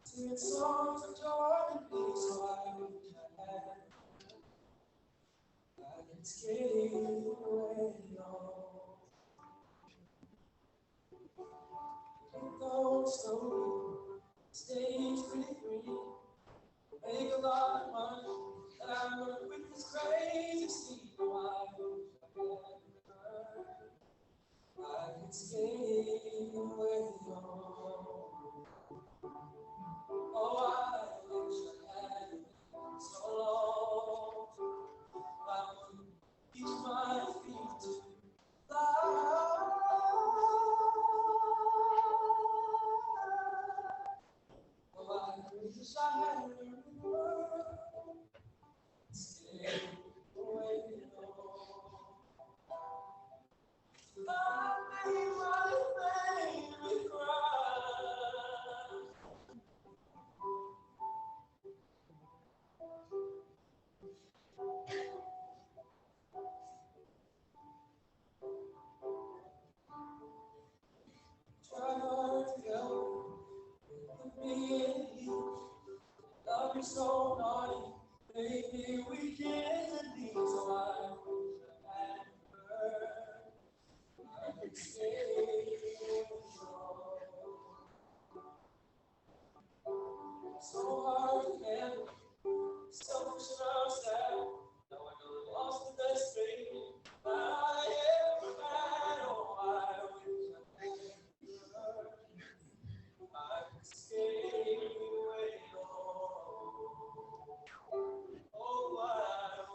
Singing songs of joy and peace, so I wish I had. It's getting away long. Keep going slowly, stage pretty green. Make a lot of money, and I work with this crazy Steve. I wish I had heard. It's getting away long. Oh, I wish I had been so long. I would teach my feet to fly. Oh, I wish I had learned the world. Stay away long. I made my baby cry. Try hard to go with me and you. Love you so naughty, maybe we can't be. So I wish I had heard. I could stay strong. So hard to handle, selfish and I'm sad. Now I know I lost the best baby I ever had. Oh, I wish I had heard. I could stay away long. Oh, I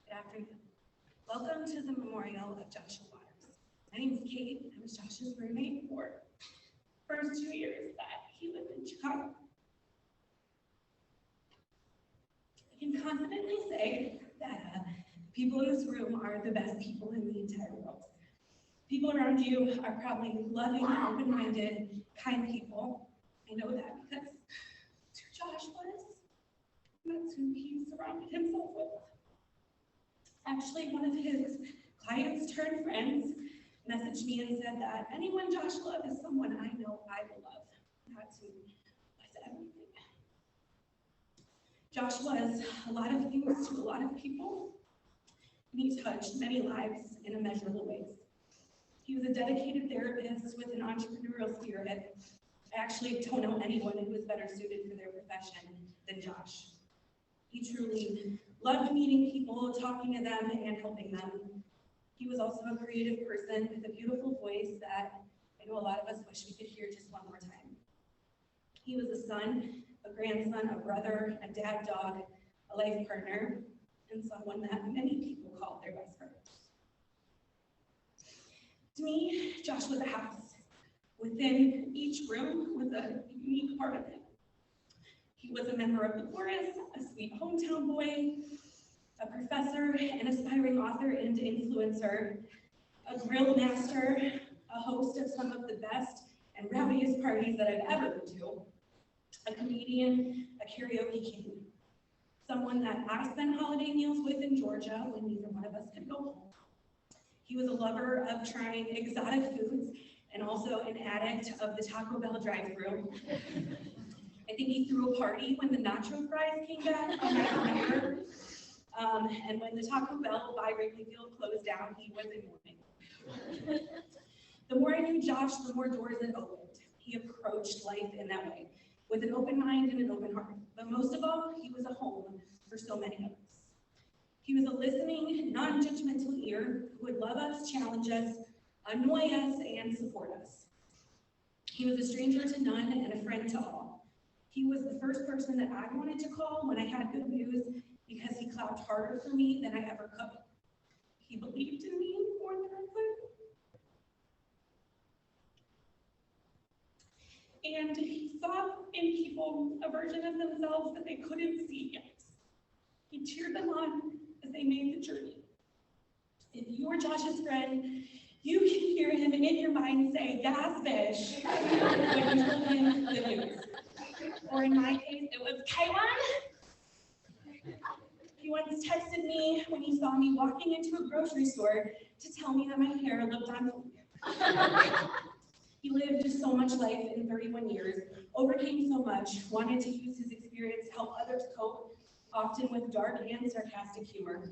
Good afternoon. Welcome to the memorial of Joshua Waters. My name is Kate. I was Josh's roommate for the first 2 years that he lived in Chicago. I can confidently say that people in this room are the best people in the entire world. People around you are probably loving, open-minded, kind people. I know that because that's who Josh was. That's who he surrounded himself with. Actually, one of his clients turned friends messaged me and said that anyone Josh loves is someone I know I will love. That's who was everything. Josh was a lot of things to a lot of people, and he touched many lives in immeasurable ways. He was a dedicated therapist with an entrepreneurial spirit. I actually don't know anyone who is better suited for their profession than Josh. He truly loved meeting people, talking to them, and helping them. He was also a creative person with a beautiful voice that I know a lot of us wish we could hear just one more time. He was a son, a grandson, a brother, a dad dog, a life partner, and someone that many people call their best friend. To me, Josh was a house. Within each room was a unique part of it. He was a member of the chorus, a sweet hometown boy, a professor, an aspiring author and influencer, a grill master, a host of some of the best and rowdiest parties that I've ever been to, a comedian, a karaoke king, someone that I spent holiday meals with in Georgia when neither one of us could go home. He was a lover of trying exotic foods and also an addict of the Taco Bell drive-thru. I think he threw a party when the nacho fries came back, I might remember. And when the Taco Bell by Wrigley Field closed down, he was in mourning. The more I knew Josh, the more doors it opened. He approached life in that way, with an open mind and an open heart. But most of all, he was a home for so many of us. He was a listening, non-judgmental ear who would love us, challenge us, annoy us, and support us. He was a stranger to none and a friend to all. He was the first person that I wanted to call when I had good news because he clapped harder for me than I ever could. He believed in me more than I could. And he saw in people a version of themselves that they couldn't see yet. He cheered them on as they made the journey. If you were Josh's friend, you can hear him in your mind say, "Gas fish," when you told him the news. Or in my case, it was, "Kayla." He once texted me when he saw me walking into a grocery store to tell me that my hair looked on fleek. He lived so much life in 31 years, overcame so much, wanted to use his experience to help others cope, often with dark and sarcastic humor.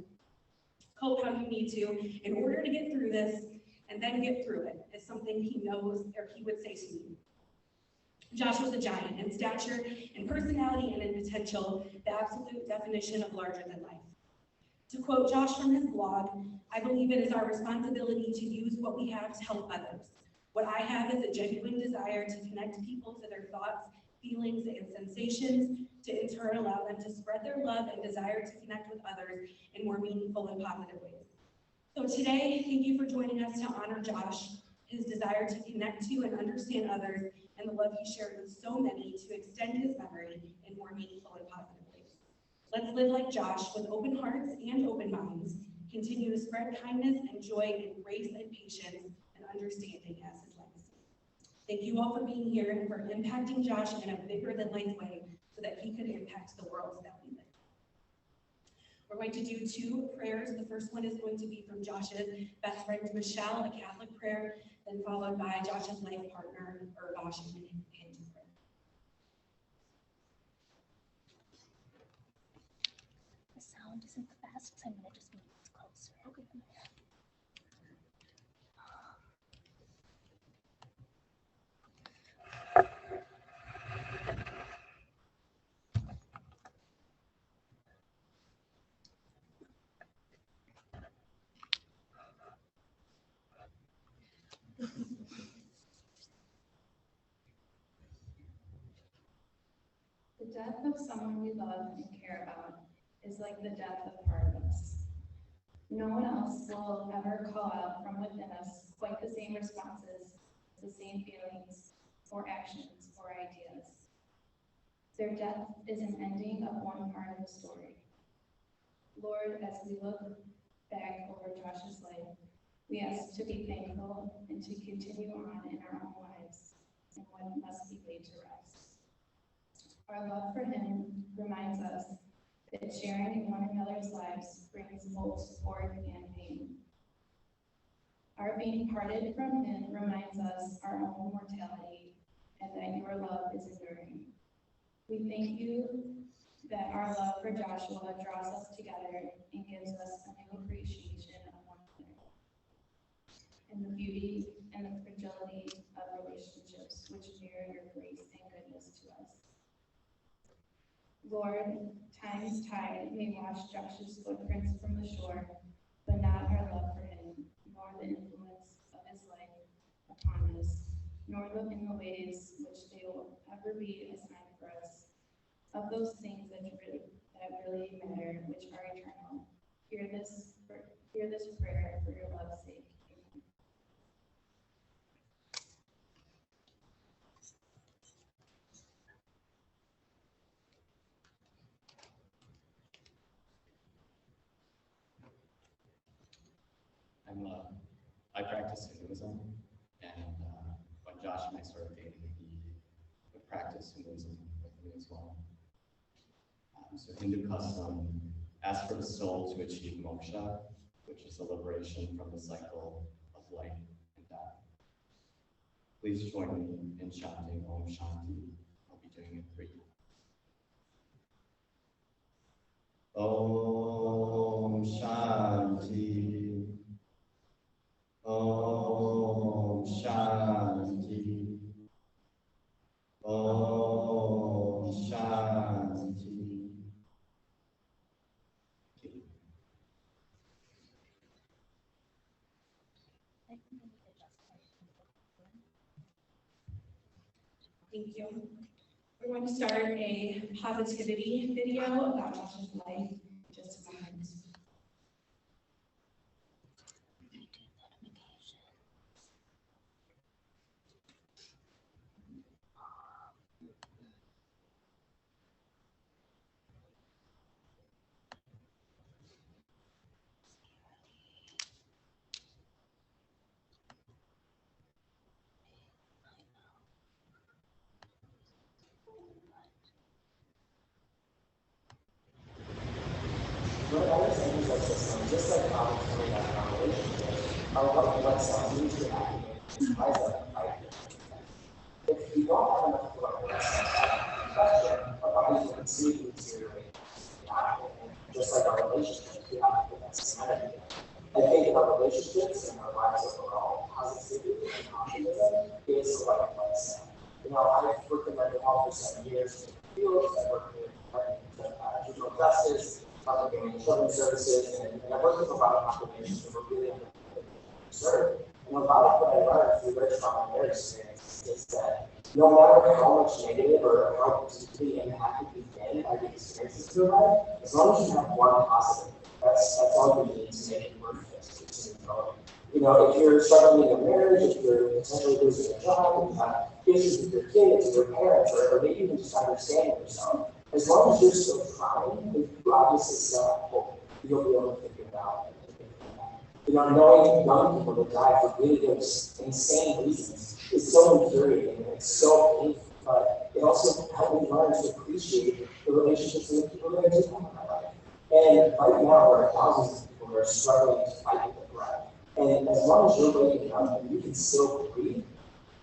Cope how you need to in order to get through this, and then get through it, is something he knows, or he would say to me. Josh was a giant in stature, in personality, and in potential, the absolute definition of larger than life. To quote Josh from his blog, "I believe it is our responsibility to use what we have to help others. What I have is a genuine desire to connect people to their thoughts, feelings, and sensations, to in turn allow them to spread their love and desire to connect with others in more meaningful and positive ways." So today, thank you for joining us to honor Josh, his desire to connect to and understand others, and the love he shared with so many to extend his memory in more meaningful and positive ways. Let's live like Josh with open hearts and open minds, continue to spread kindness and joy and grace and patience and understanding as his legacy. Thank you all for being here and for impacting Josh in a bigger than life way so that he could impact the world that we live in. We're going to do two prayers. The first one is going to be from Josh's best friend, Michelle, a Catholic prayer, then followed by Josh's life partner, Urvash, in Hindu prayer. The sound isn't the best, so I'm going to just move this closer. Okay. The death of someone we love and care about is like the death of part of us. No one else will ever call out from within us quite the same responses, the same feelings, or actions, or ideas. Their death is an ending of one part of the story. Lord, as we look back over Josh's life, we ask to be thankful and to continue on in our own lives and what must be laid to rest. Our love for him reminds us that sharing in one another's lives brings both support and pain. Our being parted from him reminds us our own mortality and that your love is enduring. We thank you that our love for Joshua draws us together and gives us a new appreciation of one another, and the beauty and the fragility of relationships which mirror your grace and goodness to us. Lord, time's tide may wash Josh's footprints from the shore, but not our love for him, nor the influence of his life upon us, nor in the ways which they will ever be a sign for us of those things that really matter, which are eternal. Hear this prayer for your love's sake. I practice Hinduism, and when Josh and I started dating, he would practice Hinduism with me as well. So Hindu custom asks for the soul to achieve moksha, which is the liberation from the cycle of life and death. Please join me in chanting Om Shanti. I'll be doing it 3 times. Om Shanti. Om Shanti. Om Shanti. Thank you. We're going to start a positivity video about Josh's life in just a moment. What I was saying is that system, just like how it's coming out of our relationship, our what sounds needs to activate is rise up and fight. If you don't have enough blood cells, question, our bodies will continue to deteriorate. Just like our relationships, we have to put that same energy. I think in our relationships and our lives overall, positivity and optimism is the right blood cell. You know, I've worked in mental health for 7 years in fields. I worked with juvenile justice, children's services, and I worked with a lot of populations that were really underserved. And a lot of what I learned through their trauma and their experience is that no matter how much negative or how deeply impacted you've been by the experiences of your life, as long as you have one positive, that's all you need to make it worth it to continue going. You know, if you're struggling in a marriage, if you're potentially losing a job, if you have issues with your kids or your parents, or maybe even just understanding yourself, as long as you're still trying, if you obviously still have hope, you'll be able to figure it out. You know, knowing young people that die for really those insane reasons is so infuriating and it's so painful, but it also helped me learn to appreciate the relationships with the people that I do have in my life. And right now, there are thousands of people who are struggling to fight with the breath. And as long as you're waking up and you can still breathe,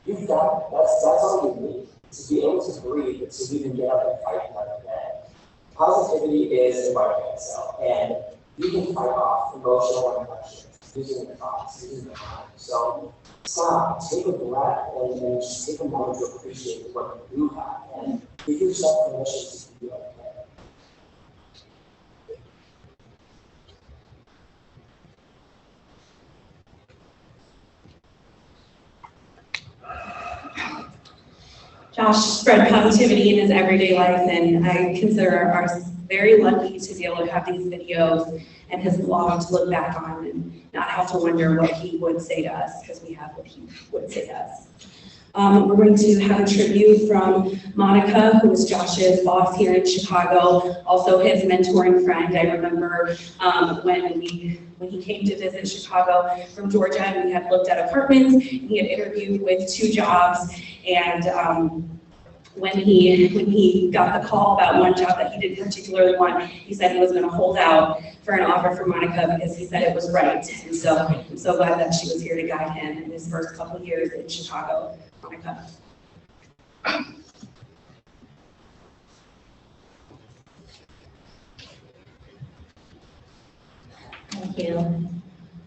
you've got it. That's all you need. To be able to breathe, to even get up and fight another day. Positivity is a white blood cell, and you can fight off emotional emotions using your thoughts, using your mind. So stop, take a breath, and just take a moment to appreciate what you do have, and give yourself permission to be okay. Josh spread positivity in his everyday life, and I consider ourselves very lucky to be able to have these videos and his blog to look back on and not have to wonder what he would say to us, because we have what he would say to us. We're going to have a tribute from Monica, who is Josh's boss here in Chicago, also his mentoring friend. I remember when he came to visit Chicago from Georgia, and we had looked at apartments, and he had interviewed with 2 jobs, and when he got the call about one job that he didn't particularly want, he said he was going to hold out for an offer for Monica because he said it was right. And so I'm so glad that she was here to guide him in his first couple of years in Chicago. Monica. Thank you.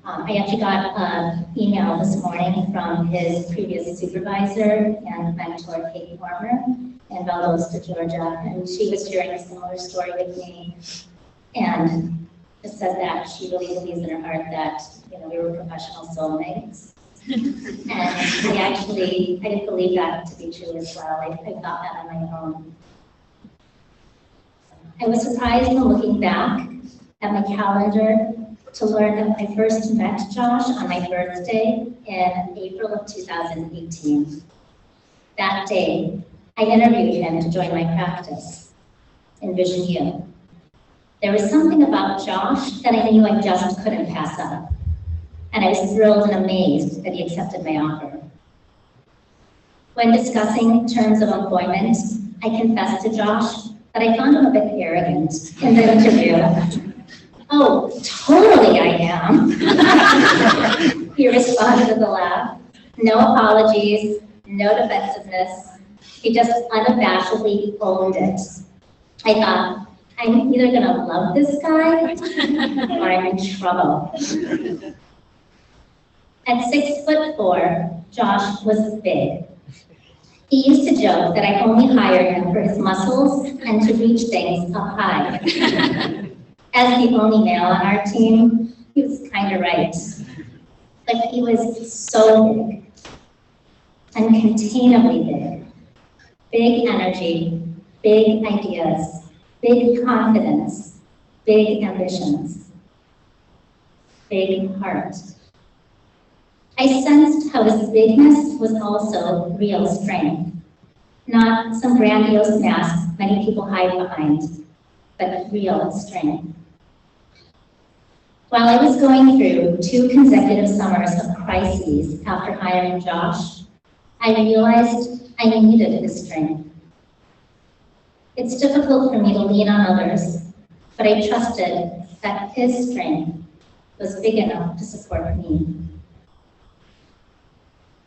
I actually got an email this morning from his previous supervisor and mentor, Kate Farmer, in Valdosta, Georgia, and she was sharing a similar story with me, and it said that she really believes in her heart that, we were professional soulmates. And I didn't believe that to be true as well. I thought that on my own. I was surprised when looking back at my calendar to learn that I first met Josh on my birthday in April of 2018. That day, I interviewed him to join my practice, Envision You. There was something about Josh that I knew I just couldn't pass up, and I was thrilled and amazed that he accepted my offer. When discussing terms of employment, I confessed to Josh that I found him a bit arrogant in the interview. Oh, totally I am. He responded with a laugh. No apologies, no defensiveness. He just unabashedly owned it. I thought, I'm either gonna love this guy or I'm in trouble. At 6'4", Josh was big. He used to joke that I only hired him for his muscles and to reach things up high. As the only male on our team, he was kind of right. But he was so big, uncontainably big. Big energy, big ideas, big confidence, big ambitions, big heart. I sensed how his bigness was also real strength, not some grandiose mask many people hide behind, but real strength. While I was going through 2 consecutive summers of crises after hiring Josh, I realized I needed his strength. It's difficult for me to lean on others, but I trusted that his strength was big enough to support me.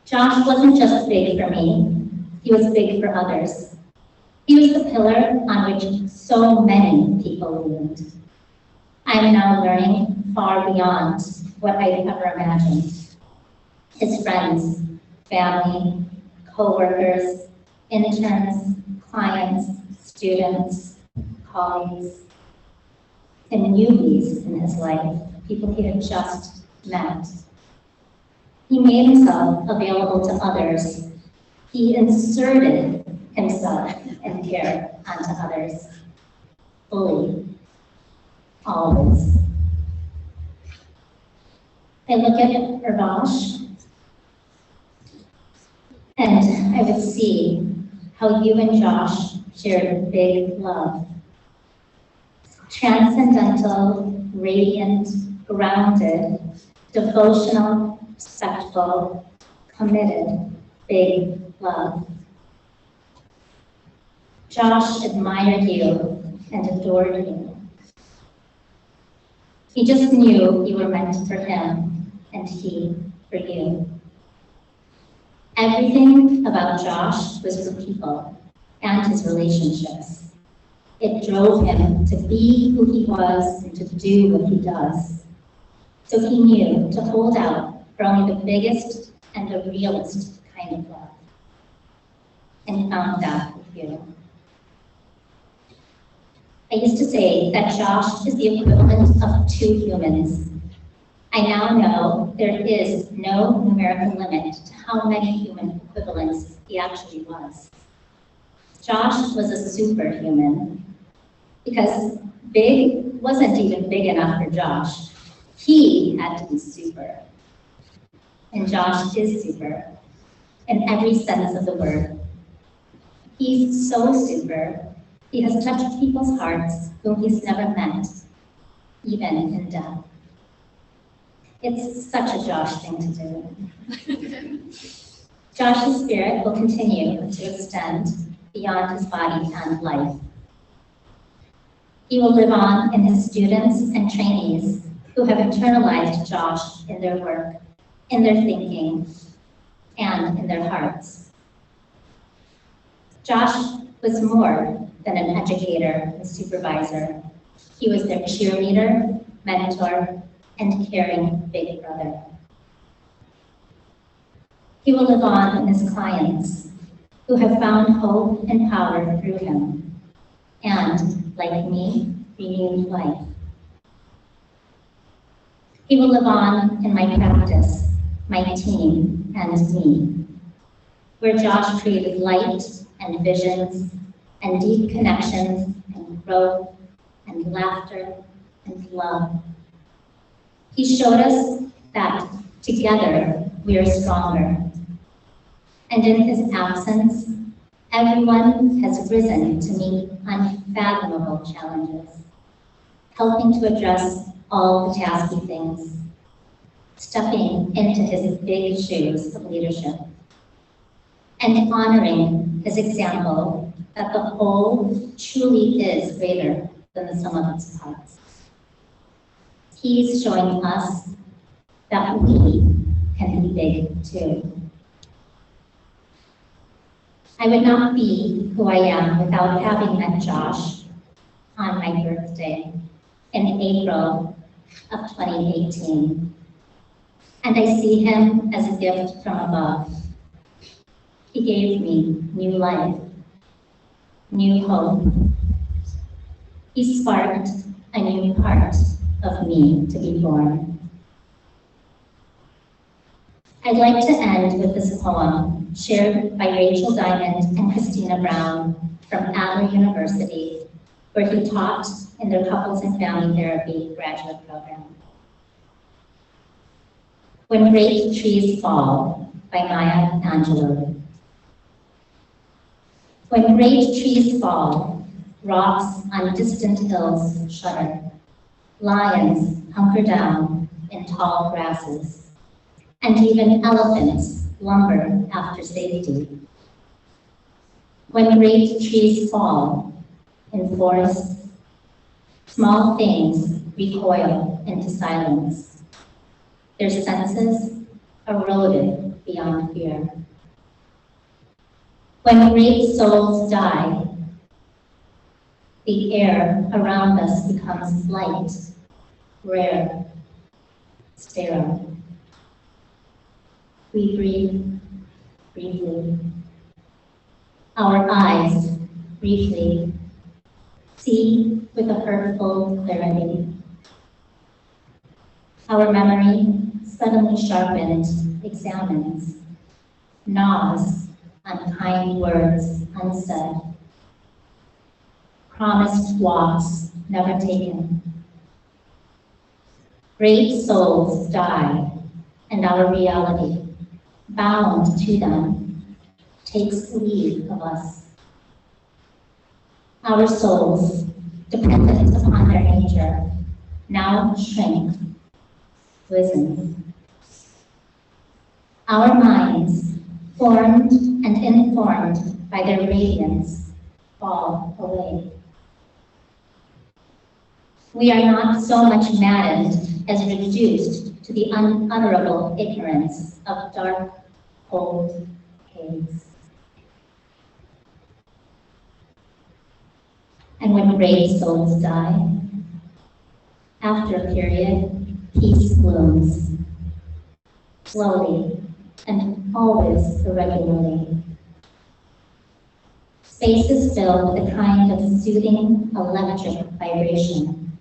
Josh wasn't just big for me, he was big for others. He was the pillar on which so many people leaned. I'm now learning far beyond what I'd ever imagined. His friends, family, co-workers, interns, clients, students, colleagues, and newbies in his life, people he had just met. He made himself available to others. He inserted himself and care onto others, fully, always. I look at Ravash, and I would see how you and Josh shared big love. Transcendental, radiant, grounded, devotional, respectful, committed, big love. Josh admired you and adored you. He just knew you were meant for him and he for you. Everything about Josh was for people and his relationships. It drove him to be who he was and to do what he does. So he knew to hold out for only the biggest and the realest kind of love. And he found that with you. I used to say that Josh is the equivalent of 2 humans. I now know there is no numerical limit to how many human equivalents he actually was. Josh was a superhuman because big wasn't even big enough for Josh. He had to be super. And Josh is super in every sense of the word. He's so super. He has touched people's hearts whom he's never met, even in death. It's such a Josh thing to do. Josh's spirit will continue to extend beyond his body and life. He will live on in his students and trainees who have internalized Josh in their work, in their thinking, and in their hearts. Josh was more than an educator and supervisor. He was their cheerleader, mentor, and caring big brother. He will live on in his clients who have found hope and power through him, and, like me, renewed life. He will live on in my practice, my team, and me, where Josh created light and visions and deep connections and growth and laughter and love. He showed us that together we are stronger. And in his absence, everyone has risen to meet unfathomable challenges, helping to address all the tasky things, stepping into his big shoes of leadership, and honoring his example that the whole truly is greater than the sum of its parts. He's showing us that we can be big too. I would not be who I am without having met Josh on my birthday in April of 2018. And I see him as a gift from above. He gave me new life, new hope. He sparked a new part of me to be born. I'd like to end with this poem shared by Rachel Diamond and Christina Brown from Adler University, where he taught in their couples and family therapy graduate program. When Great Trees Fall by Maya Angelou. When great trees fall, rocks on distant hills shudder. Lions hunker down in tall grasses, and even elephants lumber after safety. When great trees fall in forests, small things recoil into silence, their senses eroded beyond fear. When great souls die, the air around us becomes light, rare, sterile. We breathe briefly. Our eyes briefly see with a hurtful clarity. Our memory, suddenly sharpened, examines, gnaws on kind words unsaid, promised walks never taken. Great souls die, and our reality, bound to them, takes leave of us. Our souls, dependent upon their nature, now shrink, listen. Our minds, formed and informed by their radiance, fall away. We are not so much maddened as reduced to the unutterable ignorance of dark, cold caves. And when great souls die, after a period, peace blooms, slowly and always irregularly. Space is filled with a kind of soothing electric vibration.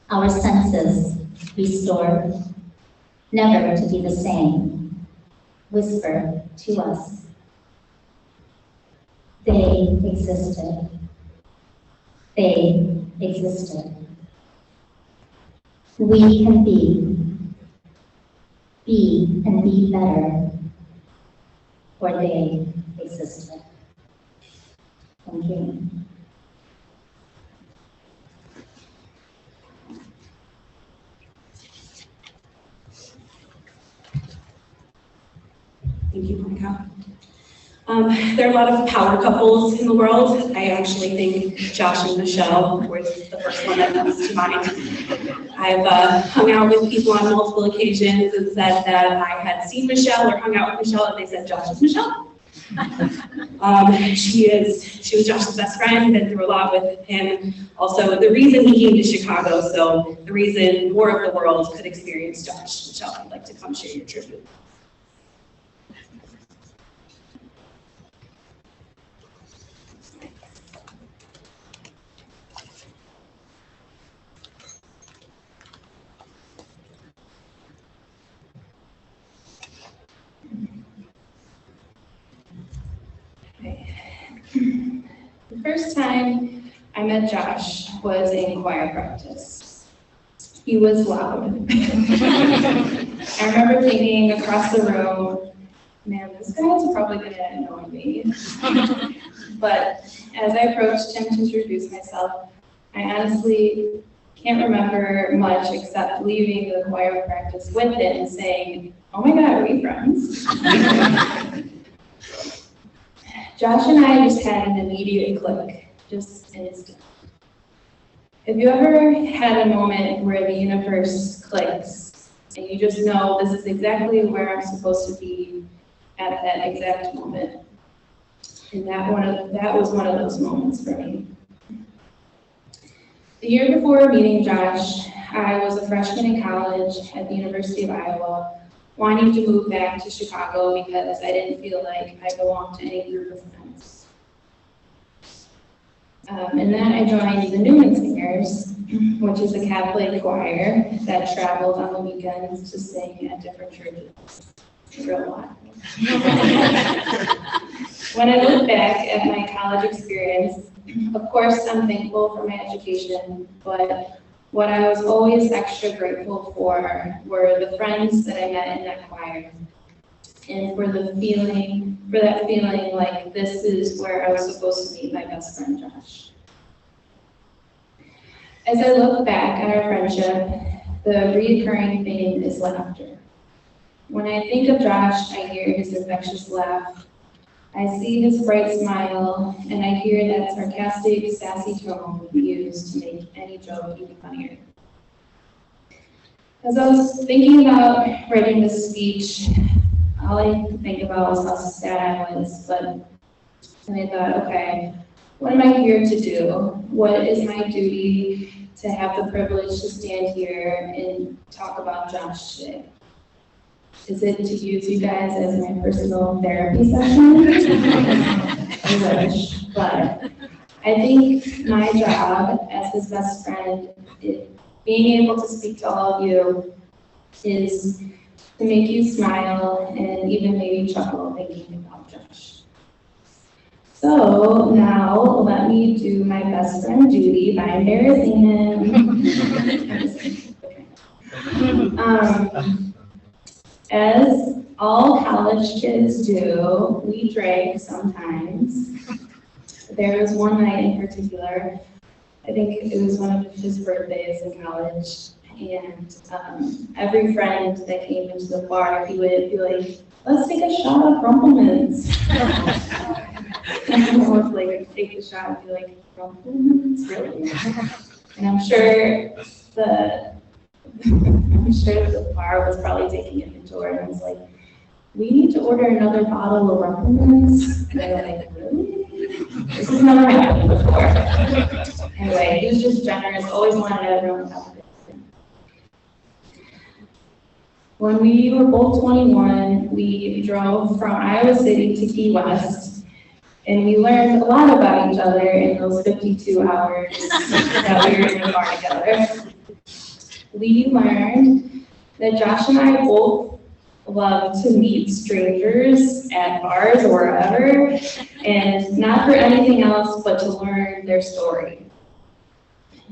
Our senses restored, never to be the same, whisper to us. They existed. They existed. We can be and be better, for they existed. Thank you. Thank you, Monica. There are a lot of power couples in the world. I actually think Josh and Michelle were the first one that comes to mind. I've hung out with people on multiple occasions and said that I had seen Michelle or hung out with Michelle, and they said, Josh is Michelle. She was Josh's best friend, been through a lot with him. Also, the reason he came to Chicago, so the reason more of the world could experience Josh. Michelle, I'd like to come share your tribute. The first time I met Josh was in choir practice. He was loud. I remember thinking across the room, man, this guy's probably gonna annoy me. But as I approached him to introduce myself, I honestly can't remember much except leaving the choir practice with him and saying, oh my God, are we friends? Josh and I just had an immediate click, just instant. Have you ever had a moment where the universe clicks and you just know this is exactly where I'm supposed to be at that exact moment? And that was one of those moments for me. The year before meeting Josh, I was a freshman in college at the University of Iowa, wanting to move back to Chicago because I didn't feel like I belonged to any group of friends. And then I joined the Newman Singers, which is a Catholic choir that traveled on the weekends to sing at different churches. Real lot. When I look back at my college experience, of course I'm thankful for my education, but what I was always extra grateful for were the friends that I met in that choir, and for that feeling like this is where I was supposed to meet my best friend Josh. As I look back at our friendship, the recurring theme is laughter. When I think of Josh, I hear his infectious laugh. I see his bright smile, and I hear that sarcastic, sassy tone we use to make any joke even funnier. As I was thinking about writing this speech, all I could think about was how sad I was, and I thought, okay, what am I here to do? What is my duty to have the privilege to stand here and talk about Josh today? Is it to use you guys as my personal therapy session? I wish, but I think my job as his best friend, being able to speak to all of you, is to make you smile and even maybe chuckle thinking about Josh. So now let me do my best friend duty by embarrassing him. As all college kids do, we drank sometimes. There was one night in particular, I think it was one of his birthdays in college, and every friend that came into the bar, he would be like, let's take a shot of Rumplemans. And everyone would like take the shot and be like, Rumplemans, really? And I'm sure the bar was probably taking inventory and was like, we need to order another bottle of Rumplemans. And they were like, really? This has never happened before. Anyway, he was just generous, always wanted everyone to have a good time. When we were both 21, we drove from Iowa City to Key West, and we learned a lot about each other in those 52 hours that we were in the car together. We learned that Josh and I both love to meet strangers at bars or wherever, and not for anything else but to learn their story.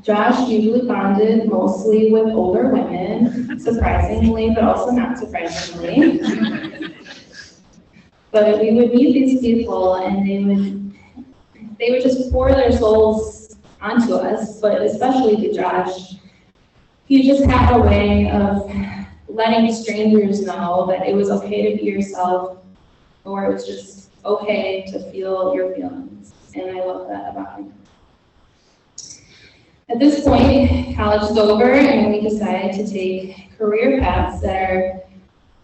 Josh usually bonded mostly with older women, surprisingly, but also not surprisingly. But we would meet these people and they would just pour their souls onto us, but especially to Josh. He just had a way of letting strangers know that it was okay to be yourself, or it was just okay to feel your feelings. And I love that about him. At this point, college is over and we decided to take career paths that are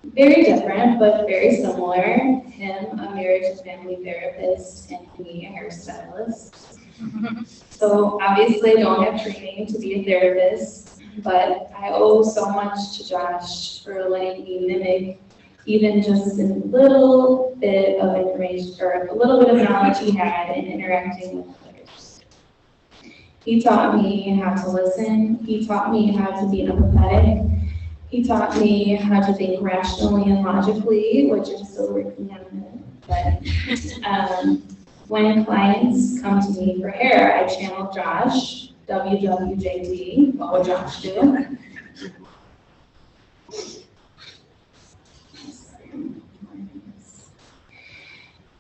very different, but very similar. Him, a marriage and family therapist, and me, a hairstylist. So obviously I don't have training to be a therapist, but I owe so much to Josh for letting me mimic even just a little bit of information or a little bit of knowledge he had in interacting with others. He taught me how to listen. He taught me how to be empathetic. He taught me how to think rationally and logically, which I'm still working on. But when clients come to me for hair, I channel Josh, WWJD. What would Josh do?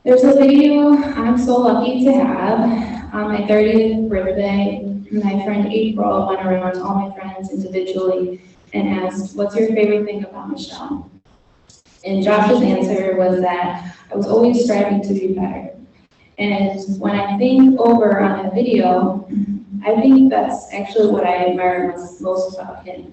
There's a video I'm so lucky to have. On my 30th birthday, my friend April went around to all my friends individually and asked, "What's your favorite thing about Michelle?" And Josh's answer was that I was always striving to be better. And when I think over on that video, I think that's actually what I admire most about him.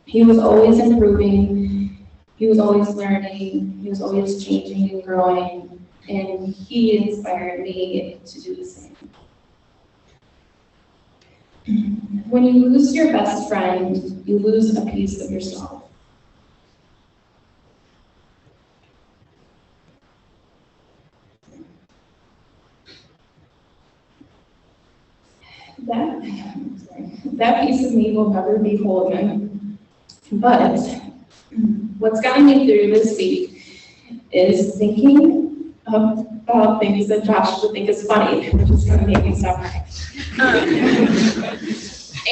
He was always improving, he was always learning, he was always changing and growing, and he inspired me to do the same. When you lose your best friend, you lose a piece of yourself. That piece of me will never be whole again. But what's gotten me through this week is thinking about things that Josh would think is funny, which is going to make me stop crying.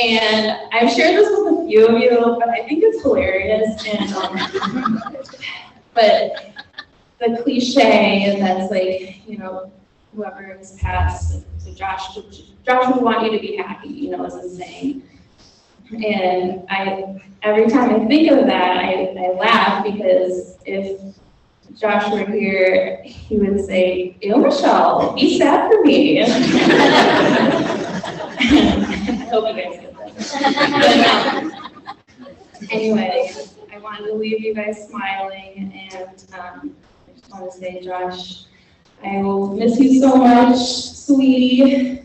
And I've shared this with a few of you, but I think it's hilarious. And but the cliche that's like, whoever is passed, so Josh would want you to be happy, is a saying. And every time I think of that, I laugh because if Josh were here, he would say, "Ew, Michelle, be sad for me." I hope you guys get that. But, anyway, I wanted to leave you guys smiling, and I just want to say, Josh, I will miss you so much, sweetie,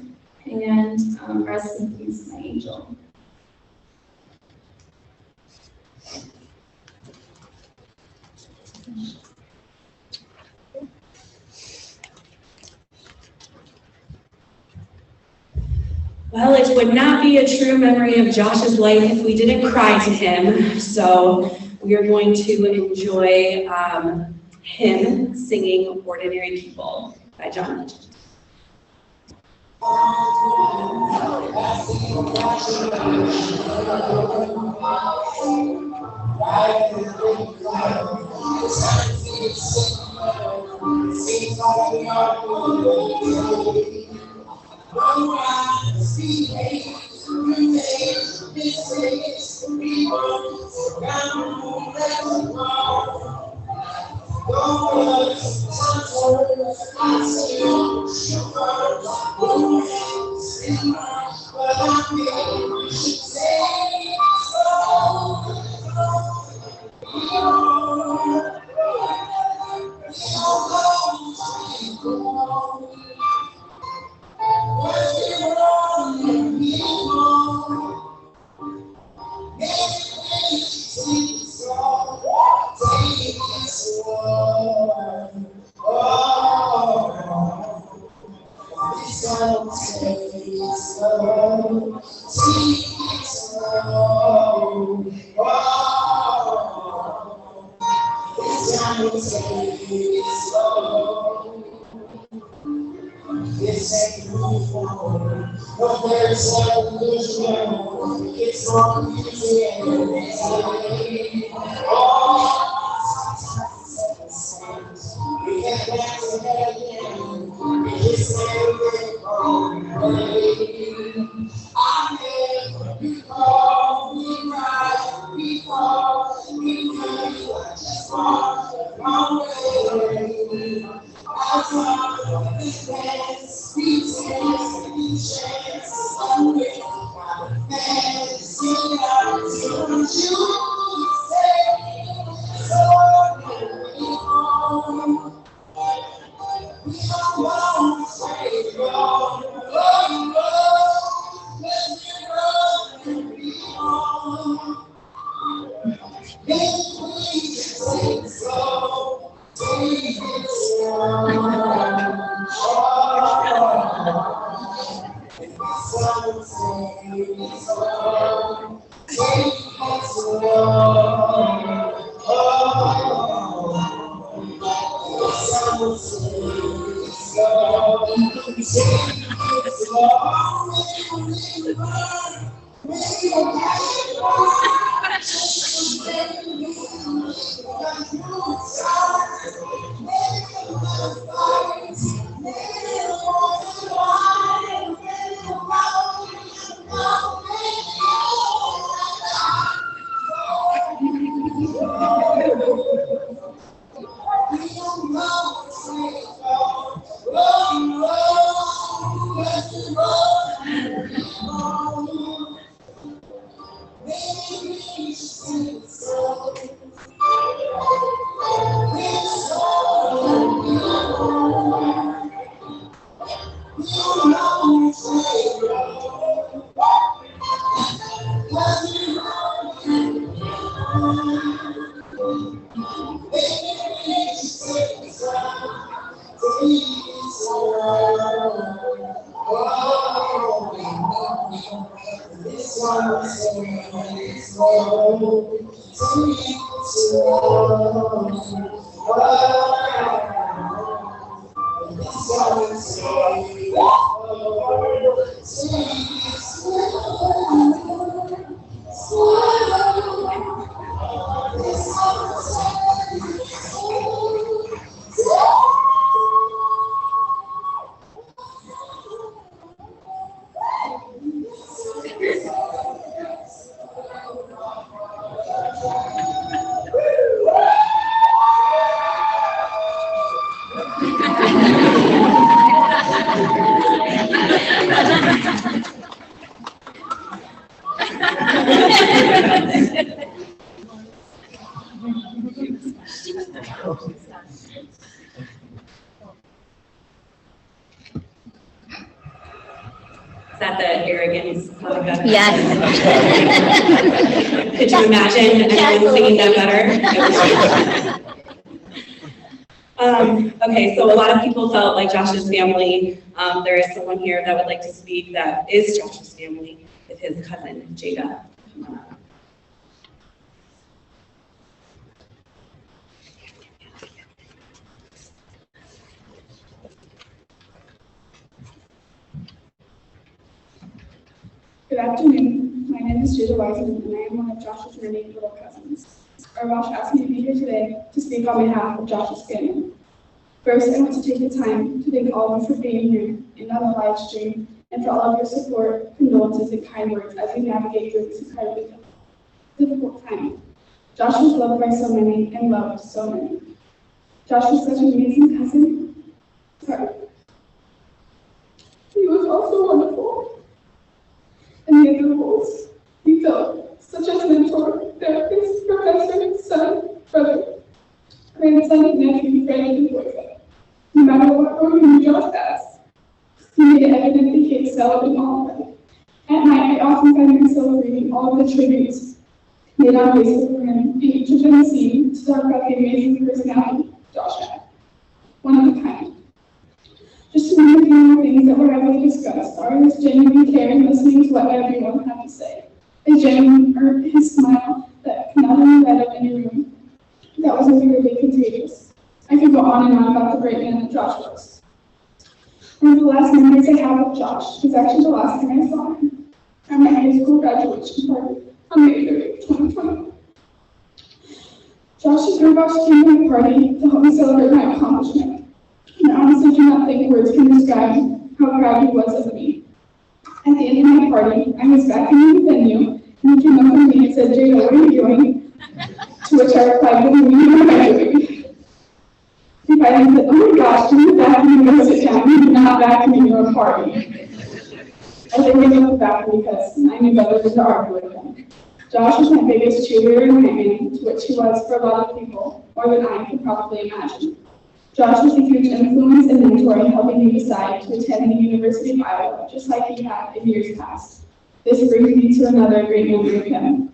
and rest in peace, my angel. Well, it would not be a true memory of Josh's life if we didn't cry to him. So we are going to enjoy him singing "Ordinary People" by John Legend. Is that the arrogance? Yes. Could you imagine anyone singing that better? Okay, so a lot of people felt like Josh's family. There is someone here that would like to speak that is Josh's family with his cousin, Jada. Come on up. Good afternoon. My name is Jada Wiseman, and I am one of Josh's many little cousins. Josh asked me to be here today to speak on behalf of Josh's family. First, I want to take the time to thank all of you for being here and on the live stream, and for all of your support, condolences, and kind words as we navigate through this incredibly difficult time. Josh was loved by so many and loved so many. Josh was such an amazing cousin. He was also wonderful. And the individuals he felt, such as mentor, therapist, professor, son, brother, grandson, nephew, friend, and boyfriend. No matter what role he Josh has, he made it evident that he excelled in all of them. At night, I often find myself reading all of the tributes made on Facebook for him, and each of them seemed to talk about the amazing personality Josh had. One of a kind. Just to name a few more things that were heavily discussed are his genuine care and listening to what everyone had to say. His smile that could not only light up any room that was literally contagious. I could go on and on about the great man that Josh was. One of the last memories I have of Josh was actually the last time I saw him at my high school graduation party on May 30th, 2020. Josh came to my party to help me celebrate my accomplishment. I honestly do not think words can describe how proud he was of me. At the end of my party, I was back in the venue, and he came up to me and said, "Jada, what are you doing?" To which I replied, "What are you doing?" He finally said, "Oh my gosh, can you back me and go sit down? You did not back me to a party." I think I looked back because I knew better than to argue with him. Josh was my biggest cheerleader and hype to which he was for a lot of people, more than I could probably imagine. Josh was a huge influence and mentor in helping me decide to attend the University of Iowa, just like he had in years past. This brings me to another great memory of him.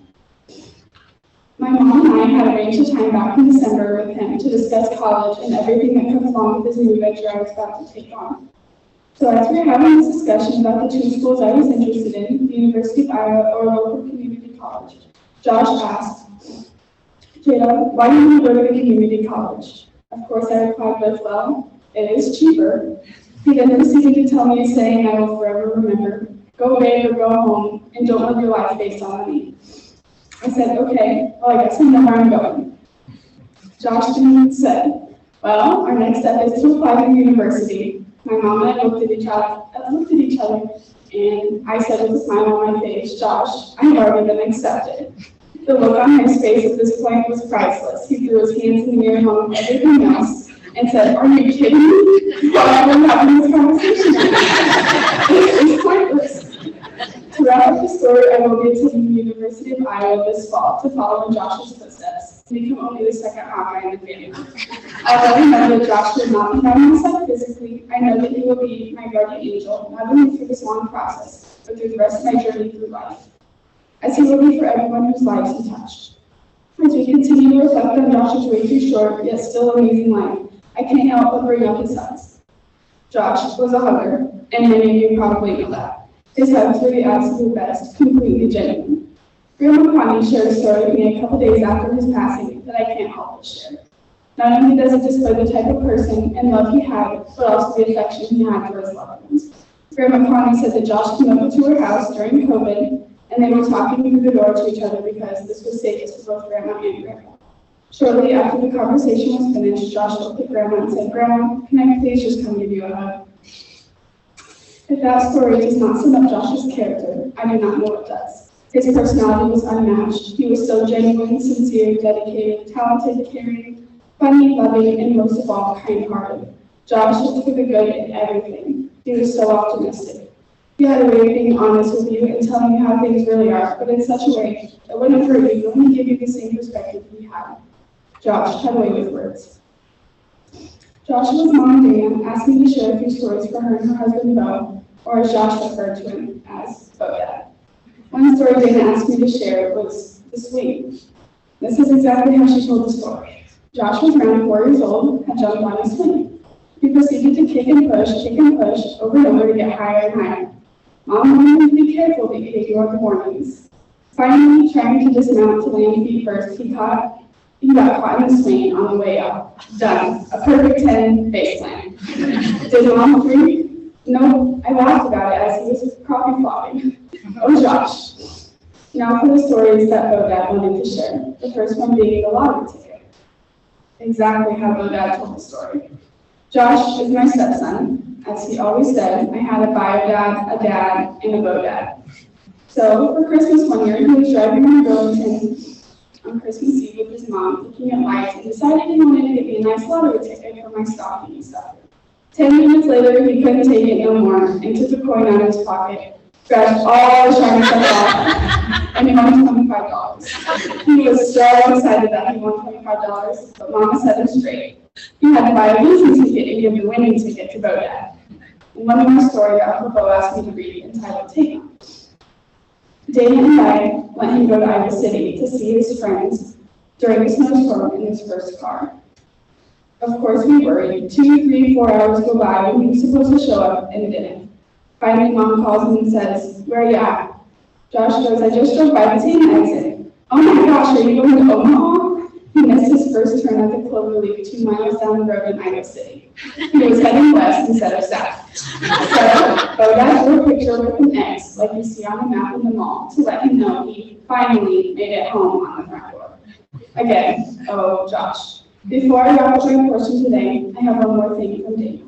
My mom and I had arranged a time back in December with him to discuss college and everything that comes along with this new venture I was about to take on. So as we were having this discussion about the two schools I was interested in, the University of Iowa or a local community college, Josh asked, "Jada, why didn't you go to the community college?" Of course, I replied with, "Well, it is cheaper." He then proceeded to tell me a saying I will forever remember: "Go away or go home, and don't live your life based on money." I said, "Okay, well, I guess I know where I'm going." Josh then said, "Well, our next step is to apply to the university." My mom and I looked at each other, and I said with a smile on my face, "Josh, I have already been accepted." The look on his face at this point was priceless. He threw his hands in the air among everything else and said, "Are you kidding me? Why are we having this conversation? This is pointless." To wrap up the story, I will be attending the University of Iowa this fall to follow in Josh's footsteps and become only the second Hawkeye in the family. Although I know that Josh will not be by my side physically, I know that he will be my guardian angel, not only through this long process, but through the rest of my journey through life, as he will be for everyone whose lives he touched. As we continue to reflect on Josh's way too short, yet still amazing life, I can't help but bring up his hugs. Josh was a hugger, and many of you probably know that. His hugs were the absolute best, completely genuine. Grandma Connie shared a story with me a couple days after his passing that I can't help but share. Not only does it display the type of person and love he had, but also the affection he had for his loved ones. Grandma Connie said that Josh came over to her house during COVID, and they were talking through the door to each other because this was safest for both Grandma and Grandpa. Shortly after the conversation was finished, Josh looked at Grandma and said, "Grandma, can I please just come give you a hug?" If that story does not sum up Josh's character, I do not know what does. His personality was unmatched. He was so genuine, sincere, dedicated, talented, caring, funny, loving, and most of all, kind-hearted. Josh looked for the good in everything. He was so optimistic. He had a way of being honest with you and telling you how things really are, but in such a way that wouldn't hurt you, but only give you the same perspective he had. Josh had a way with words. Joshua's mom, Dana, asked me to share a few stories for her and her husband, Bo, or as Josh referred to him as Bo Dad. One story Dana asked me to share was the swing. This is exactly how she told the story. Josh was around 4 years old, had jumped on a swing. He proceeded to kick and push, over and over to get higher and higher. Mom wanted him to be careful that he ignored the warnings. Finally, trying to dismount to land feet first, he got caught in the swing on the way up. Done. A perfect 10 face slam. Did Mom agree? No, I laughed about it as he was coffee flopping. Oh, Josh. Now for the stories that Bo Dad wanted to share. The first one being the lottery ticket. Exactly how Bo Dad told the story. Josh is my stepson. As he always said, I had a bio dad, a dad, and a Bo Dad. So for Christmas one year, he was driving around Burlington on Christmas Eve with his mom, looking at lights, and decided he wanted to get me a nice lottery ticket for my stocking stuff. 10 minutes later, he couldn't take it no more and took a coin out of his pocket, scratched all the shiny stuff off, and he won $25. He was so excited that he won $25, but Mama set him straight. He had to buy a losing ticket and give the winning ticket to Bo Dad. And one more story Uncle Bo asked me to read entitled Take On. Dana and I let him go to Iowa City to see his friends during a snowstorm in his first car. Of course, we worried. 2, 3, 4 hours go by when he was supposed to show up and didn't. Finally, Mom calls him and says, "Where are you at?" Josh goes, "I just drove by the Dana exit." "Oh my gosh, are you going to Omaha?" He missed his first turn at the Cloverleaf 2 miles down the road in Iowa City. He was heading west instead of south. So, Bo Dad drew a picture with an X, like you see on the map in the mall, to let him know he finally made it home on the front door. Again, oh, Josh. Before I wrap up my portion today, I have one more thing from Dana.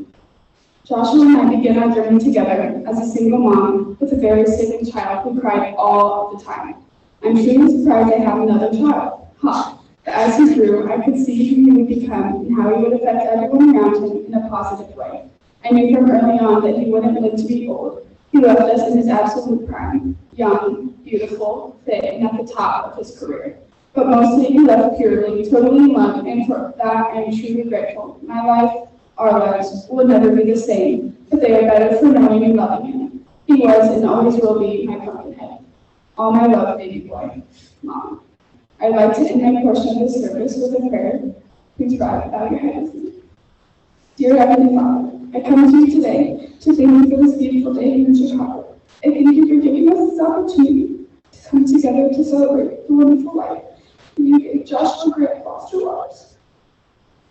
Joshua and I began our journey together as a single mom with a very sick child who cried all the time. I'm truly surprised I have another child. Ha! But as he grew, I could see who he would become and how he would affect everyone around him in a positive way. I knew from early on that he wouldn't live to be old. He left us in his absolute prime, young, beautiful, fit, and at the top of his career. But mostly he left purely, totally in love, and for that I am truly grateful. My life, our lives, will never be the same, but they are better for knowing and loving him. He was and always will be my pumpkin head. All my love, baby boy, Mom. I'd like to end my portion of this service with a prayer. Please bow your heads. Dear Heavenly Father, I come to you today to thank you for this beautiful day in Chicago. I thank you for giving us this opportunity to come together to celebrate the wonderful life you gave Joshua Grant Foster Wallace.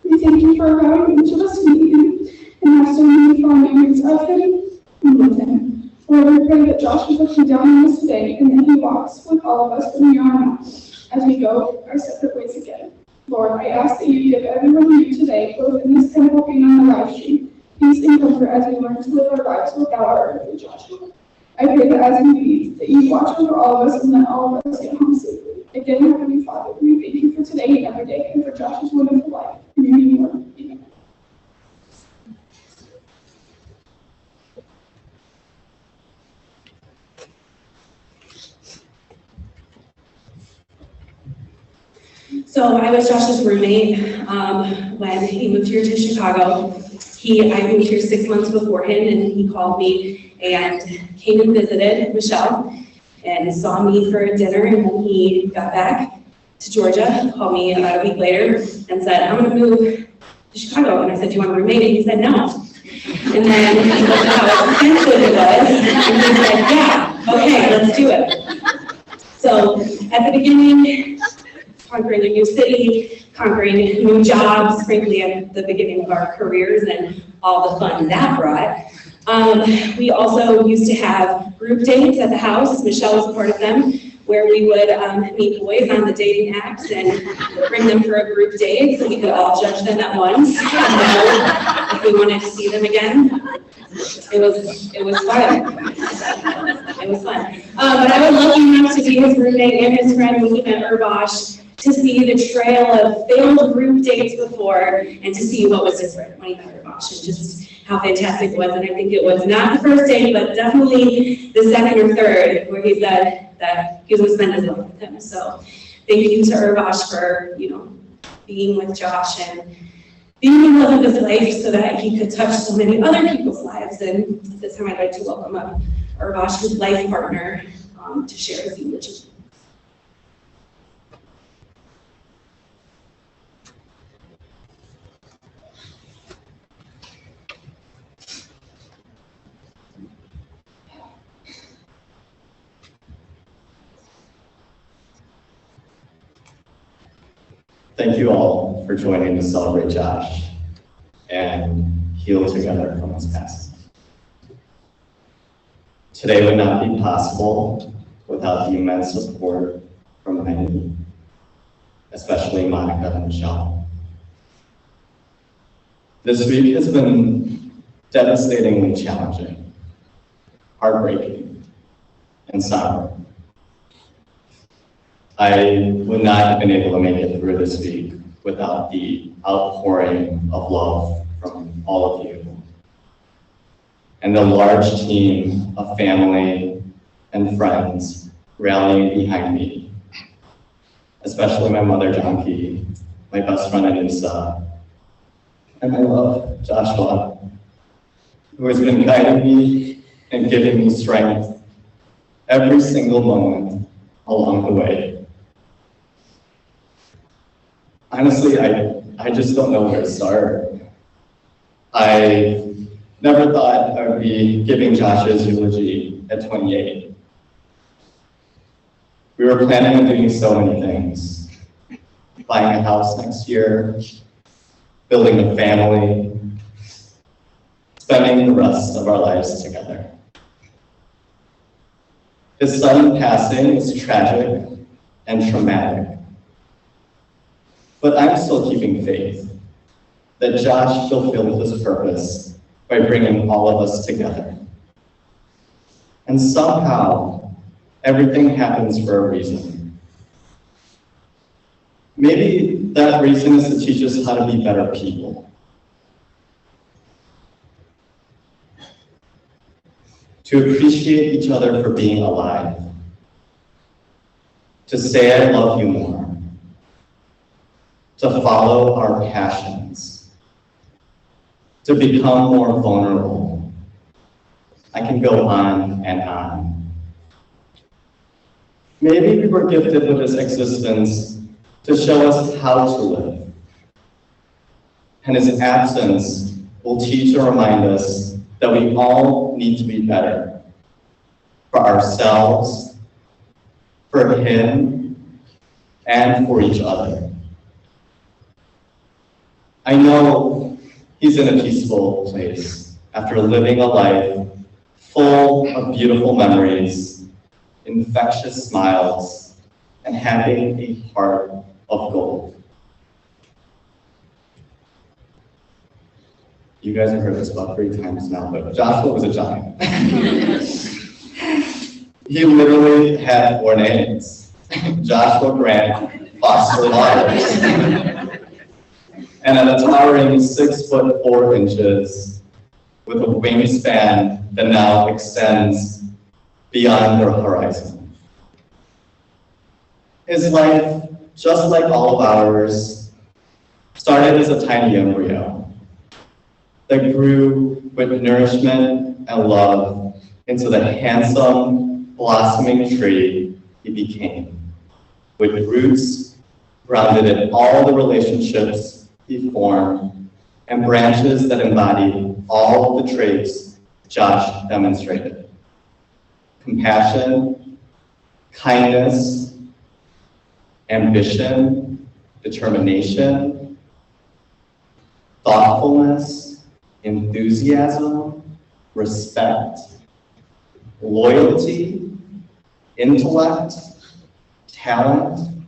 We thank you for allowing each of us to meet him and have so many fond memories of him and with him. Lord, we pray that Josh is looking down on us today and that he walks with all of us from here on out as we go our separate ways again. Lord, I ask that you give everyone here today, both in this temple and on the live stream, peace and comfort as we learn to live our lives without our earthly Joshua. I pray that as we leave, that you watch over all of us and let all of us get home safely. Again, Heavenly Father, we thank you for today and every day and for Josh's wonderful life. In your name, Lord. Amen. So I was Josh's roommate when he moved here to Chicago. I moved here 6 months before him, and he called me and came and visited Michelle and saw me for dinner. And when he got back to Georgia, called me about a week later and said, "I'm going to move to Chicago." And I said, "Do you want a roommate?" And he said, "No." And then he looked at how expensive it was, and he said, "Yeah, okay, let's do it." So at the beginning, conquering a new city, conquering new jobs, frankly, at the beginning of our careers and all the fun that brought. We also used to have group dates at the house. Michelle was a part of them, where we would meet boys on the dating apps and bring them for a group date so we could all judge them at once and know if we wanted to see them again. It was fun. It was fun. But I was lucky enough to be his roommate and his friend when he met Urbash, to see the trail of failed group dates before and to see what was different when he met Urbash and just how fantastic it was. And I think it was not the first date, but definitely the second or third, where he said that he was going to spend his life with him. So thank you to Urbash for, being with Josh and being in love with his life so that he could touch so many other people's lives. And at this time, I'd like to welcome up Urbash, his life partner, to share his eulogy. Thank you all for joining to celebrate Josh and heal together from his past. Today would not be possible without the immense support from many, especially Monica and Michelle. This week has been devastatingly challenging, heartbreaking, and somber. I would not have been able to make it through this week without the outpouring of love from all of you and the large team of family and friends rallying behind me, especially my mother, Janki, my best friend, Anissa, and my love, Joshua, who has been guiding me and giving me strength every single moment along the way. Honestly, I just don't know where to start. I never thought I would be giving Josh's eulogy at 28. We were planning on doing so many things. Buying a house next year, building a family, spending the rest of our lives together. His sudden passing was tragic and traumatic. But I'm still keeping faith that Josh fulfilled his purpose by bringing all of us together. And somehow, everything happens for a reason. Maybe that reason is to teach us how to be better people. To appreciate each other for being alive. To say I love you more. To follow our passions. To become more vulnerable. I can go on and on. Maybe we were gifted with this existence to show us how to live. And his absence will teach and remind us that we all need to be better for ourselves, for him, and for each other. I know he's in a peaceful place after living a life full of beautiful memories, infectious smiles, and having a heart of gold. You guys have heard this about 3 times now, but Joshua was a giant. He literally had 4 names. Joshua Grant Foster Myers. And at a towering 6'4" with a wingspan that now extends beyond the horizon. His life, just like all of ours, started as a tiny embryo that grew with nourishment and love into the handsome, blossoming tree he became, with roots grounded in all the relationships he formed and branches that embody all of the traits Josh demonstrated: compassion, kindness, ambition, determination, thoughtfulness, enthusiasm, respect, loyalty, intellect, talent.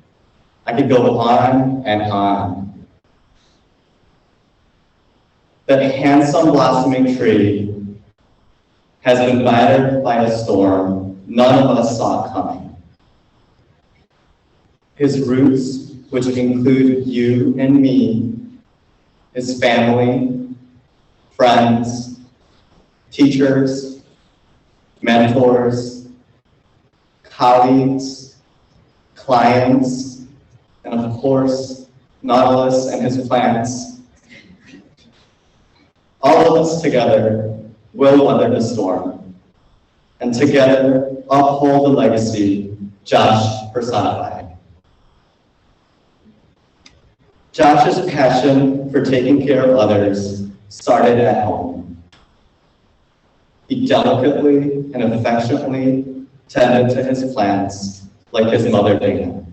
I could go on and on. That handsome blossoming tree has been battered by a storm none of us saw coming. His roots, which include you and me, his family, friends, teachers, mentors, colleagues, clients, and of course, Nautilus and his plants. All of us together will weather the storm, and together uphold the legacy Josh personified. Josh's passion for taking care of others started at home. He delicately and affectionately tended to his plants like his mother Dana.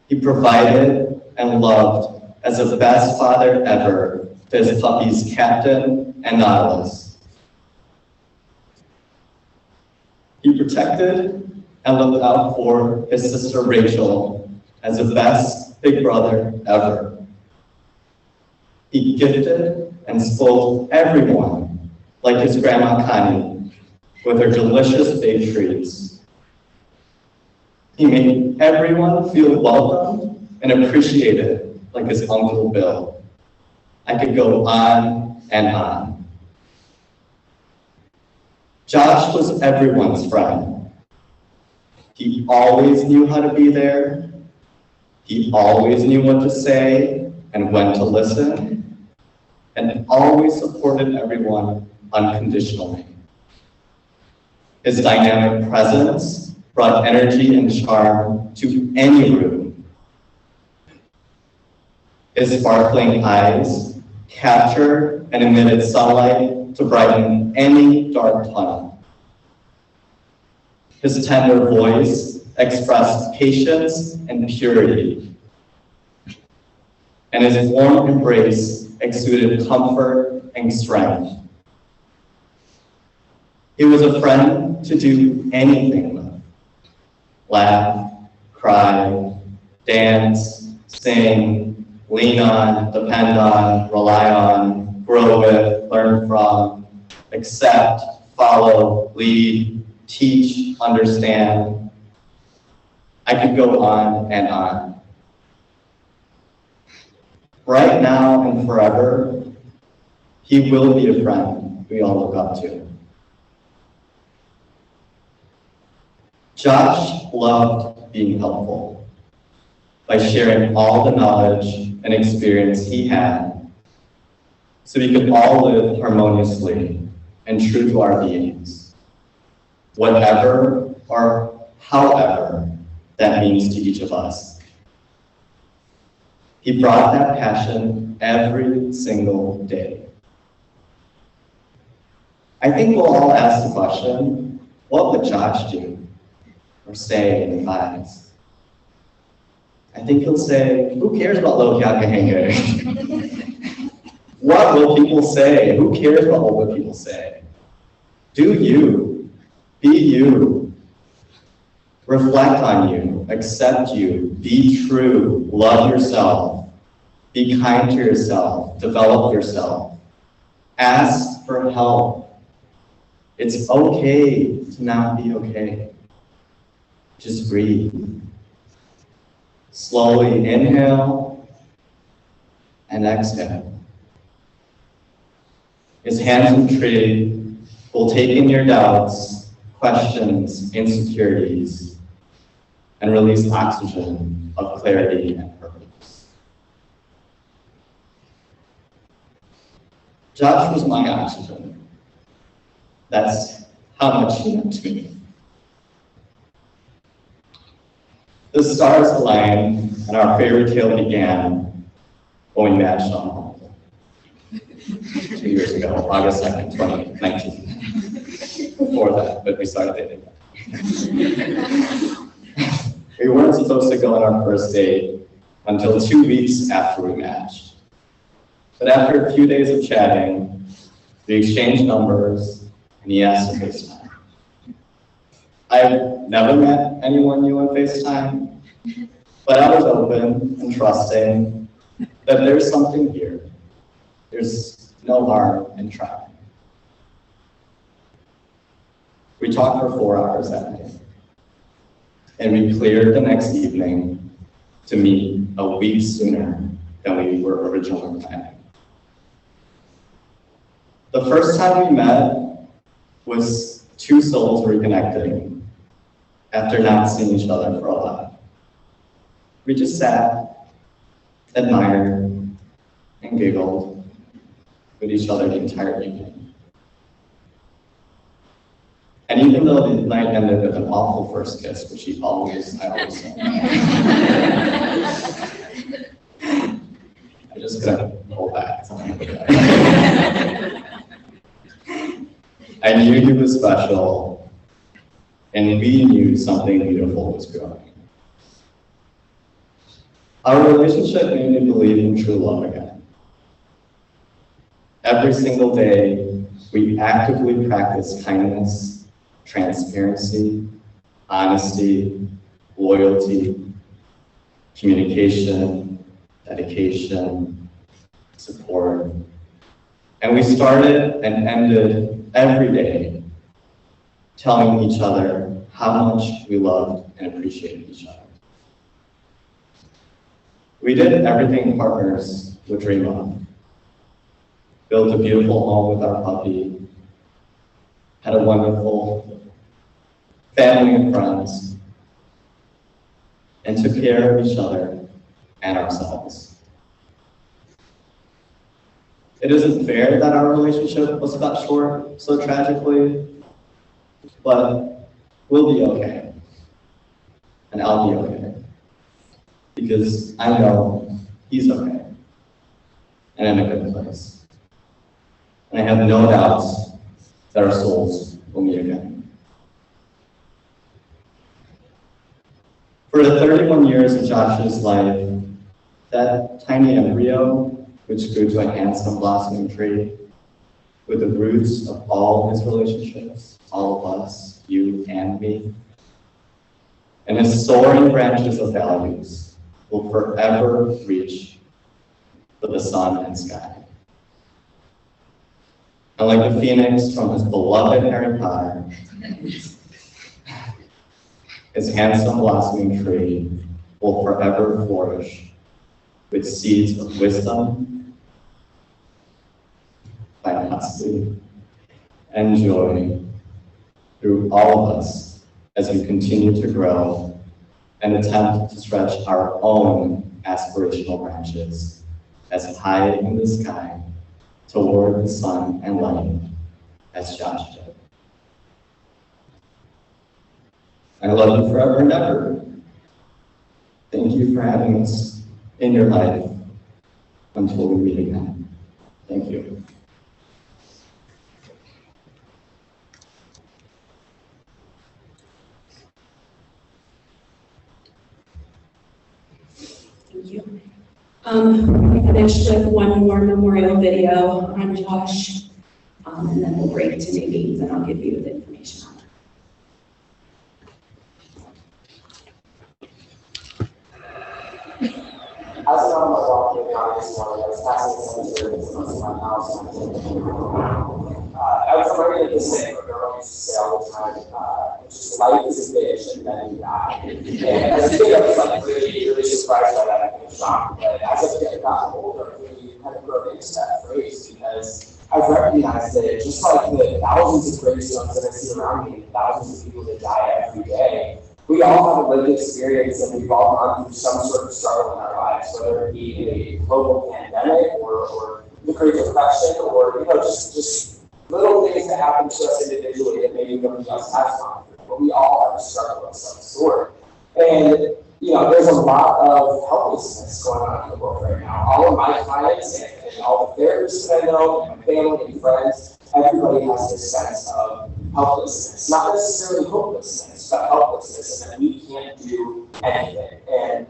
He provided and loved as the best father ever to his puppies Captain and Nautilus. He protected and looked out for his sister Rachel as the best big brother ever. He gifted and spoiled everyone like his grandma Connie with her delicious baked treats. He made everyone feel welcome and appreciated like his Uncle Bill. I could go on and on. Josh was everyone's friend. He always knew how to be there. He always knew what to say and when to listen, and always supported everyone unconditionally. His dynamic presence brought energy and charm to any room. His sparkling eyes captured and emitted sunlight to brighten any dark tunnel. His tender voice expressed patience and purity, and his warm embrace exuded comfort and strength. He was a friend to do anything with. Laugh, cry, dance, sing, lean on, depend on, rely on, grow with, learn from, accept, follow, lead, teach, understand. I could go on and on. right now and forever, he will be a friend we all look up to. Josh loved being helpful by sharing all the knowledge and experience he had so we could all live harmoniously and true to our beings, whatever or however that means to each of us. He brought that passion every single day. I think we'll all ask the question, what would Josh do or say in the class? I think he'll say, who cares about Lo Kyakahenge? What will people say? Who cares about what people say? Do you. Be you. Reflect on you. Accept you. Be true. Love yourself. Be kind to yourself. Develop yourself. Ask for help. It's okay to not be okay. Just breathe. Slowly inhale and exhale. His hands and tree will take in your doubts, questions, insecurities, and release oxygen of clarity and purpose. Josh was my oxygen. That's how much he meant to me. The stars aligned and our fairy tale began when we matched on Humble 2 years ago, August 2nd, 2019. Before that, but we started dating. We weren't supposed to go on our first date until 2 weeks after we matched. But after a few days of chatting, we exchanged numbers and he asked to FaceTime. I've never met anyone new on FaceTime, but I was open and trusting that there's something here. There's no harm in trying. We talked for 4 hours that night, and we cleared the next evening to meet a week sooner than we were originally planning. The first time we met was 2 souls reconnecting after not seeing each other for a while. We just sat, admired, and giggled with each other the entire evening. And even though the night ended with an awful first kiss, which I always say, I just couldn't hold back. I knew he was special, and we knew something beautiful was growing. Our relationship made me believe in true love again. Every single day, we actively practice kindness, transparency, honesty, loyalty, communication, dedication, support. And we started and ended every day telling each other how much we loved and appreciated each other. We did everything partners would dream of. Built a beautiful home with our puppy, had a wonderful family and friends, and took care of each other and ourselves. It isn't fair that our relationship was cut short so tragically, but we'll be okay. And I'll be okay. Because I know he's okay. And in a good place. And I have no doubts that our souls will meet again. For the 31 years of Josh's life, that tiny embryo, which grew to a handsome blossoming tree, with the roots of all his relationships, all of us, you and me, and his soaring branches of values will forever reach for the sun and sky. And like the phoenix from his beloved Harry Potter, his handsome blossoming tree will forever flourish with seeds of wisdom, vivacity, and joy through all of us as we continue to grow and attempt to stretch our own aspirational branches as high in the sky toward the sun and light as Josh did. I love you forever and ever. Thank you for having us in your life until we meet again. Thank you. Thank you. We finished with one more memorial video on Josh, and then we'll break to Nadine's, and I'll give you the information on that. As I was walking down this morning, I was passing the cemetery that's close to my house. I was remembering this saying that girl used to say all the time, just life is a bitch and then you die. And as a kid, I was like really surprised by that. I think shocked. But as I've gotten older, I've really kind of grown into that phrase because I've recognized that just like the thousands of gravestones that I see around me, and thousands of people that die every day, we all have a lived experience and we've all gone through some sort of struggle in our lives, whether it be a global pandemic or the Great Depression or just little things that happen to us individually that maybe nobody else has gone through. But we all have a struggle of some sort. And there's a lot of helplessness going on in the world right now. All of my clients and all the therapists that I know, and my family and friends, everybody has this sense of helplessness. Not necessarily hopelessness, but helplessness, and that we can't do anything. And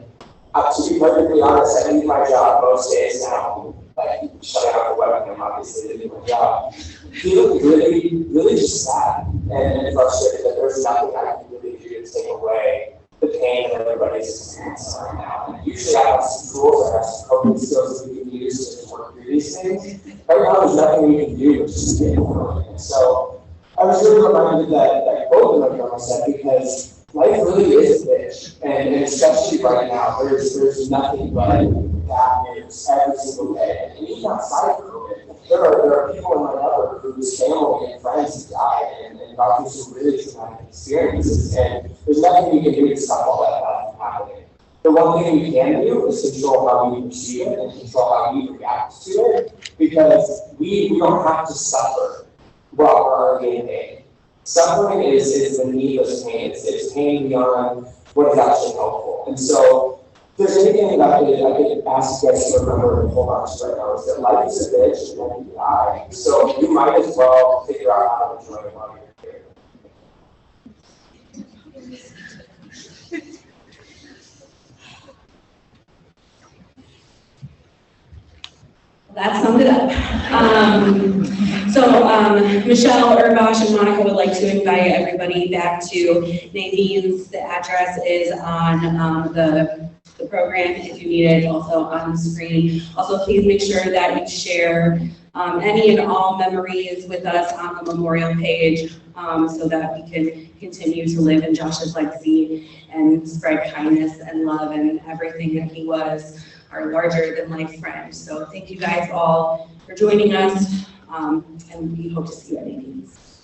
to be perfectly honest, I do my job most days now, like shutting out the webcam, obviously, to do my job. Feeling really just sad and frustrated that there's nothing I can really do to take away the pain that everybody's experiencing right now. And usually I have some tools, I have some coping skills that we can use to work through these things. Right now, there's nothing we can do, just get through it. And so I was really reminded that quote that I said, because life really is a bitch. And especially right now, there's nothing but bad news every single day. And even outside of COVID, there are people in my network whose family and friends have died and gone through some really traumatic experiences. And there's nothing we can do to stop all that from happening. The one thing we can do is control how we perceive it and control how we react to it, because we don't have to suffer while we're already in pain. Suffering is the needless pain. It's pain beyond what is actually helpful. And so, if there's anything that I could ask you guys to remember and hold on to right now is that life is a bitch and then you die. So you might as well figure out how to enjoy it while you're here. That summed it up. Michelle, Urbash, and Monica would like to invite everybody back to Nadine's. The address is on the program if you need it, also on the screen. Also, please make sure that you share any and all memories with us on the memorial page so that we can continue to live in Josh's legacy and spread kindness and love and everything that he was, our larger than life friend. So thank you guys all for joining us, and we hope to see you at Nadine's.